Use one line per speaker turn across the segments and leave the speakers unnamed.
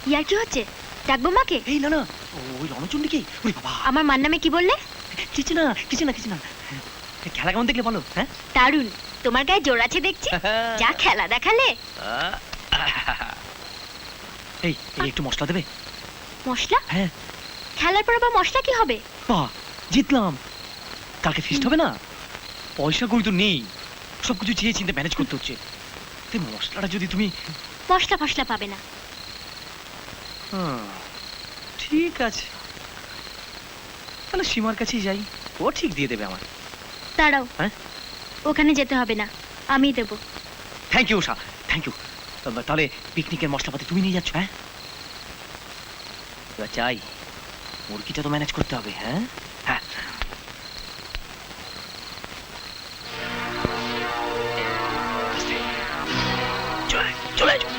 ইয়ার কি হচ্ছে? ডাকবো মাকে?
এই না না, ওই রণচণ্ডীকে। ওরে বাবা,
আমার মার নামে কি বললে?
কিছু না কিছু না কিছু না। খেলা কেমন দেখলে বলো? হ্যাঁ,
দারুণ। তোমার গায়ে জোর আছে দেখছি। যা খেলা দেখালে।
এই একটু মশলা দেবে?
মশলা?
হ্যাঁ।
খেলার পর আবার মশলা কি হবে?
বাহ, জিতলাম। কালকে ফিস্ট হবে না? পয়সা করি তো নেই, সবকিছু চেয়ে চিন্তে ম্যানেজ করতে হচ্ছে। তাই মশলাটা যদি তুমি...
মশলা ফসলা পাবে না।
ঠিক আছে, তাহলে সীমার কাছেই যাই, ও ঠিক দিয়ে দেবে আমার।
দাঁড়াও,
হ্যাঁ,
ওখানে যেতে হবে না, আমি দেবো।
Thank you Usha, thank you. তাহলে পিকনিকের মশলাপাতি তুমি নিয়ে যাচ্ছ? হ্যাঁ, এবার চাই, মুরগিটা তো ম্যানেজ করতে হবে। হ্যাঁ হ্যাঁ, চলে যাও।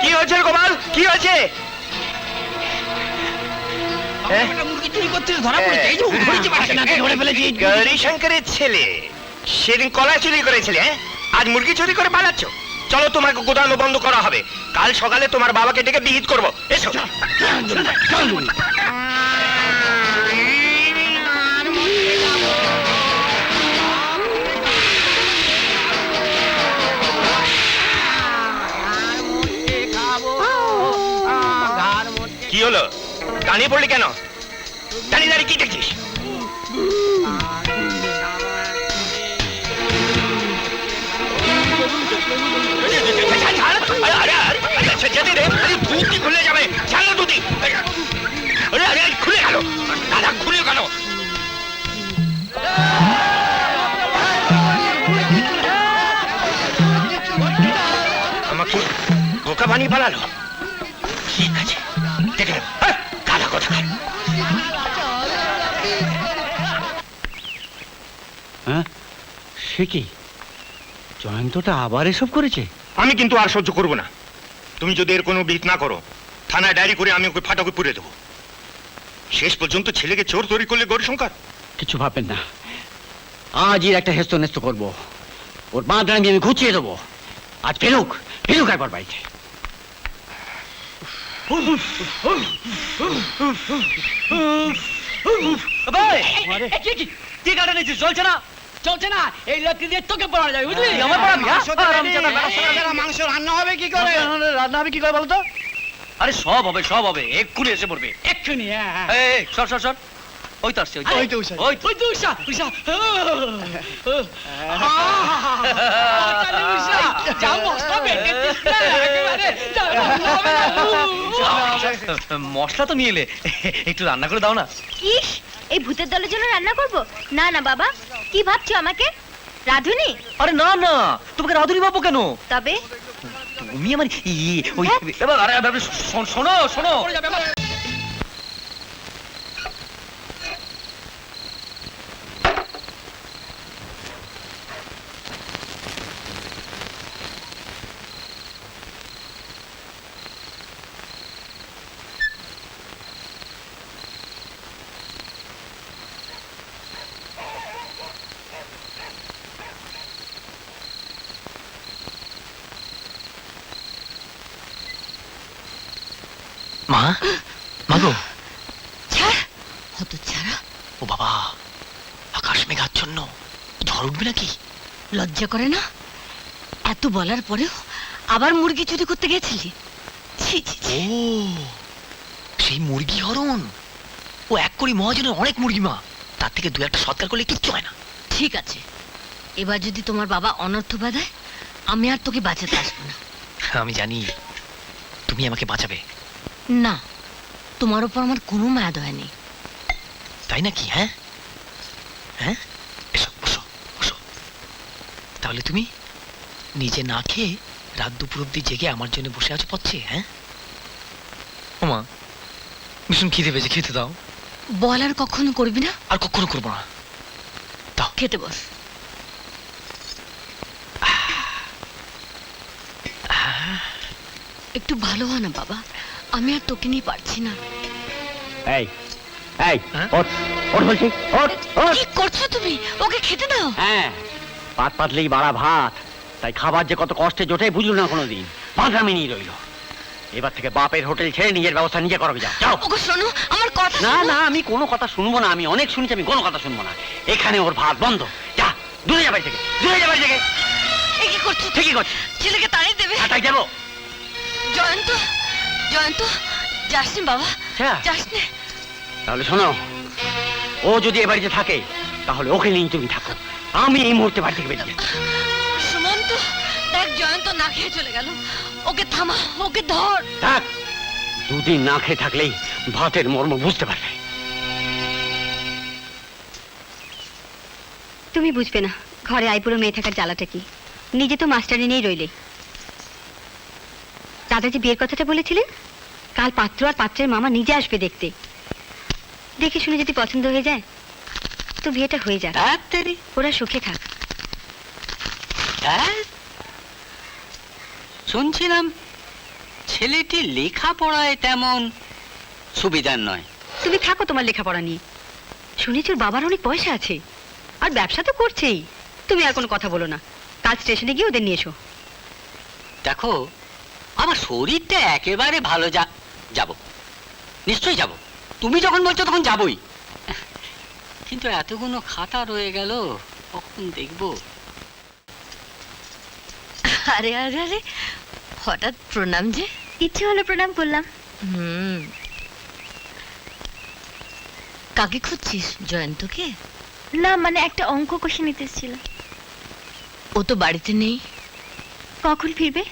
কি হয়েছে গোপাল, কি হয়েছে? গৌরীশঙ্করের ছেলে সেদিন কলা চুরি করেছিলে, আজ মুরগি চুরি করে পালাচ্ছ। চলো, তোমাকে গোদাম বন্ধ করা হবে। কাল সকালে তোমার বাবাকে ডেকে বিহিত করবো। এসো। কি হলো, দাঁড়িয়ে পড়লি কেন? দাঁড়িয়ে দাঁড়িয়ে কি দেখছিস? খুলে যাবে, খুলে গেল। দাদা খুলে গেল। আমাকে বোকা বানিয়ে পালালো। ঠিক আছে, দেখে নেব। কালা কথা।
হ্যাঁ, সে কি জয়ন্তটা আবার এসব করেছে?
আমি কিন্তু আর সহ্য করব না। তুমি যদি এর কোনো বিহিত না করো, থানায় ডায়েরি করে আমি ওকে ফাটাকে পুড়ে দেবো। শেষ পর্যন্ত ছেলেকে চোর তৈরি করলে গৌরীশঙ্কর।
কিছু ভাববেন না, আজই একটা হেস্ত নেস্ত করবো। ওর বাঁধ আমি ঘুচিয়ে দেবো। আজ ফেলুক ফেলুক একবার বাড়িতে।
কি গাড়ি নিয়েছিস? চলছে না?
চলছে না, এই লাঠি দিয়ে তোকে পড়া যায়, বুঝলি?
আমার পড়াবি?
মাংস রান্না হবে কি করে?
রান্না হবে কি করে বলতো? আরে সব হবে, সব হবে, এক্ষুনি এসে পড়বে।
এক্ষুনি।
এই সর সর সর, ওই তো আসছে,
ওই তো উষা, উষা। যা মশলা বেটে দিস না, একেবারে রান্না হবে না।
মশলা তো নিয়ে এলে, একটু রান্না করে দাও না।
ইস, এই ভূতের দলের জন্য রান্না করব? না না বাবা, কি ভাবছো আমাকে রাধুনি?
আরে না না, তোমাকে রাধুনি বাবু কেন?
তবে
তুমি আমার ওই শোনো শোনো। মা, মাগো।
হতচ্ছাড়া।
ও বাবা, আকাশ মেঘাচ্ছন্ন, ঝড় উঠবে নাকি?
লজ্জা করে না? এত বলার পরেও আবার মুরগি চুরি করতে গেছিলি? ছি ছি ছি।
ও, সেই মুরগি হরণ। ও এক কোটি মহাজনের অনেক মুরগি মা, তার থেকে দু একটা সৎকার করলে কিচ্ছু হয় না।
ঠিক আছে, এবার যদি তোমার বাবা অনর্থ বাঁধায়, আমি আর তোকে বাঁচাতে আসবো না।
আমি জানি তুমি আমাকে বাঁচাবে।
না, তোমার উপর আমার কোনো মায়া দয়া নেই।
তাই নাকি? হ্যাঁ হ্যাঁ, এসো বসো বসো। তাহলে তুমি
নিজে না খেয়ে রাত দুপুর অব্দি জেগে আমার জন্য বসে আছো পচ্ছে, হ্যাঁ? ওমা, ভীষণ খিদে পেয়েছে, খেতে দাও।
বল আর কখনো করবি না?
আর কখনো করবো না।
খেতে বস। একটু ভালো হ না বাবা, আমি আর তোকে নিয়ে পারছি না।
এই এই
হ্যাঁ?
ওঠ ওঠ বলছি, ওঠ ওঠ।
কি করছো তুমি? ওকে খেতে দাও।
হ্যাঁ, পাত পাতলেই বাড়া ভাত, তাই খাবার যে কত কষ্টে জোটে বুঝলো না কোনোদিন, বাঁধরামি নিয়ে রইল। এবার থেকে বাপের হোটেল ছেড়ে নিজের ব্যবস্থা নিজে করবে, যাও যাও।
ওকে শোনো, আমার কথা
না
শোনো।
না, আমি কোনো কথা শুনবো না, আমি অনেক শুনেছি, আমি কোনো কথা শুনবো না। এখানে ওর ভাত বন্ধ, যা দূরে যা বাড়ি থেকে, দূরে যা বাড়ি থেকে।
এ কি করছো?
ঠিকই করছি,
ছেলেকে তাড়িয়ে দেবে?
তাই যাবো।
জয়ন্ত, জয়ন্ত, যাস নে বাবা,
যা।
যাস নে।
তাহলে শোনো, ও যদি এ বাড়িতে থাকে তাহলে ওকে নিয়ে তুমি থাকো, আমি এই মুহূর্তে বাড়ি থেকে বেরিয়ে যাচ্ছি।
সুমন্ত, দেখ জয়ন্ত না খেয়ে চলে গেল। ওকে থামা, ওকে ধর।
থাক, দুদিন না খেয়ে থাকলেই ভাতের মর্ম বুঝতে পারবে।
তুমি বুঝবে না ঘরে আইবুড়ো মেয়ে থাকার জ্বালাটা কি। নিজে তো মাস্টারি নিয়েই রইলে। দাদা যে বিয়ের কথাটা বলেছিলেন, কাল পাত্র আর পাত্রের মামা নিজে আসবে দেখতে। দেখে শুনে যদি পছন্দ হয়ে যায় তো বিয়েটা হয়ে যাক, ওরা সুখে থাক।
শুনছিলাম ছেলেটি লেখাপড়ায় তেমন সুবিধার নয়।
তুমি থাকো তোমার লেখাপড়া নিয়ে। শুনেছি ওর বাবার অনেক পয়সা আছে, আর ব্যবসা তো করছেই। তুমি আর কোনো কথা বলো না, কাল স্টেশনে গিয়ে ওদের নিয়ে এসো।
দেখো, আমার শরীরটা একেবারে ভালো, যাব নিশ্চয়ই যাব। তুমি যখন বলছো তখন যাবই, কিন্তু এতগুলো খাতা রয়ে গেল, কখন দেখবো?
আরে আরে আরে, হঠাৎ প্রণাম যে।
ইচ্ছে হলো প্রণাম করলাম।
কাকে খুঁজছিস? জয়ন্তকে?
না, মানে একটা অঙ্ক কষে নিতে এসেছিল।
ও তো বাড়িতে নেই।
কখন ফিরবে?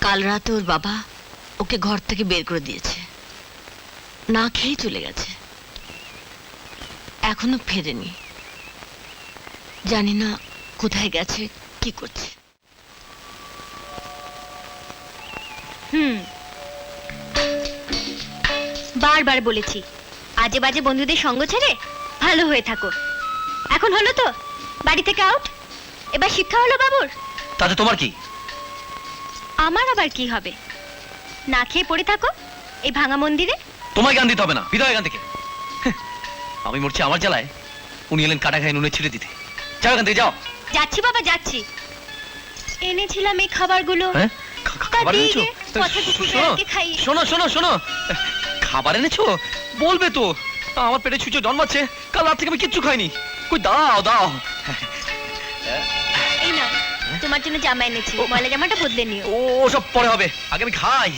কাল রাতে ওর বাবা ওকে ঘর থেকে বের করে দিয়েছে, না খেয়ে চলে গেছে, এখনো ফেরেনি। জানি না কোথায় গেছে, কি করছে।
বারবার বলেছি আজে বাজে বন্ধুদের সঙ্গ ছেড়ে ভালো হয়ে থাকো। এখন হলো তো, বাড়ি থেকে আউট। এবার শিক্ষা হলো বাবুর।
তাতে তোমার কি?
আমার আবার কি হবে? না খেয়ে পড়ে থাকো এই ভাঙা মন্দিরে।
তোমায় গান দিতে হবে না, বিদায় গান থেকে। আমি মরছি আমার জ্বালায়, উনি এলেন কাটা খায় নুনে ছিঁড়ে দিতে। যাও এখান থেকে, যাও।
যাচ্ছি বাবা, যাচ্ছি। এনেছিলাম এই খাবারগুলো।
হ্যাঁ, খাবার
দিয়ে
এনেছো?
গে, কথা কুকুর
শোনো,
বেড়ালকে খাইয়ে।
শোনো শোনো শোনো, খাবার এনেছো বলবে তো। আমার পেটে ছুঁচো জন্মাচ্ছে, কাল রাত থেকে আমি কিচ্ছু খাইনি। কই দাও দাও।
এই না, তোমার জন্য জামা এনেছি, ময়লা জামাটা বদলে নিও।
ও সব পরে হবে, আগে আমি খাই।